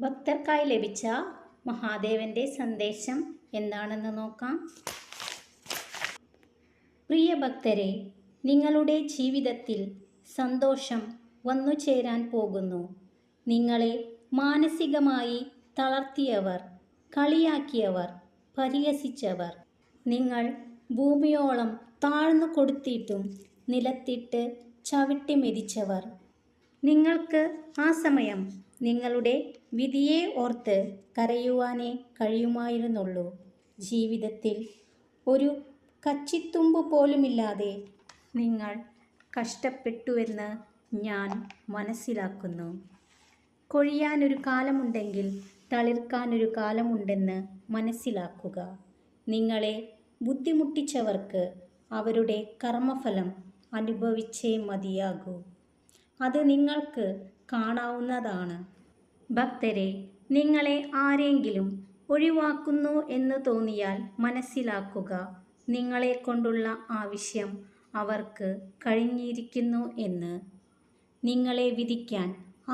ഭക്തർക്കായി ലഭിച്ച മഹാദേവന്റെ സന്ദേശം എന്താണെന്ന് നോക്കാം. പ്രിയ ഭക്തരെ, നിങ്ങളുടെ ജീവിതത്തിൽ സന്തോഷം വന്നു ചേരാൻ പോകുന്നു. നിങ്ങളെ മാനസികമായി തളർത്തിയവർ, കളിയാക്കിയവർ, പരിഹസിച്ചവർ, നിങ്ങൾ ഭൂമിയോളം താഴ്ന്നു കൊടുത്തിട്ടും നിലത്തിട്ട് ചവിട്ടി മെതിച്ചവർ, നിങ്ങൾക്ക് ആ സമയം നിങ്ങളുടെ വിധിയെ ഓർത്ത് കരയുവാനേ കഴിയുമായിരുന്നുള്ളൂ. ജീവിതത്തിൽ ഒരു കച്ചിത്തുമ്പ് പോലുമില്ലാതെ നിങ്ങൾ കഷ്ടപ്പെട്ടുവെന്ന് ഞാൻ മനസ്സിലാക്കുന്നു. കൊഴിയാനൊരു കാലമുണ്ടെങ്കിൽ തളിർക്കാനൊരു കാലമുണ്ടെന്ന് മനസ്സിലാക്കുക. നിങ്ങളെ ബുദ്ധിമുട്ടിച്ചവർക്ക് അവരുടെ കർമ്മഫലം അനുഭവിച്ചേ മതിയാകൂ. അത് നിങ്ങൾക്ക് കാണാവുന്നതാണ്. ഭക്തരെ, നിങ്ങളെ ആരെങ്കിലും ഒഴിവാക്കുന്നു എന്ന് തോന്നിയാൽ മനസ്സിലാക്കുക, നിങ്ങളെ കൊണ്ടുള്ള ആവശ്യം അവർക്ക് കഴിഞ്ഞിരിക്കുന്നു എന്ന്. നിങ്ങളെ വിധിക്കാൻ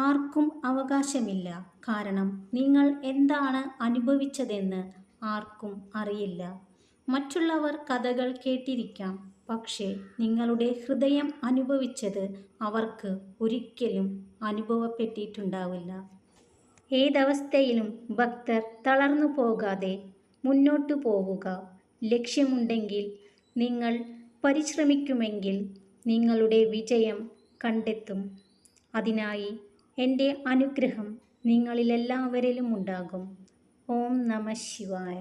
ആർക്കും അവകാശമില്ല. കാരണം നിങ്ങൾ എന്താണ് അനുഭവിച്ചതെന്ന് ആർക്കും അറിയില്ല. മറ്റുള്ളവർ കഥകൾ കേട്ടിരിക്കാം, പക്ഷേ നിങ്ങളുടെ ഹൃദയം അനുഭവിച്ചത് അവർക്ക് ഒരിക്കലും അനുഭവപ്പെട്ടിട്ടുണ്ടാവില്ല. ഏതവസ്ഥയിലും ഭക്തർ തളർന്നു പോകാതെ മുന്നോട്ടു പോവുക. ലക്ഷ്യമുണ്ടെങ്കിൽ, നിങ്ങൾ പരിശ്രമിക്കുമെങ്കിൽ നിങ്ങളുടെ വിജയം കണ്ടെത്തും. അതിനായി എൻ്റെ അനുഗ്രഹം നിങ്ങളിലെല്ലാവരിലും ഉണ്ടാകും. ഓം നമഃ ശിവായ.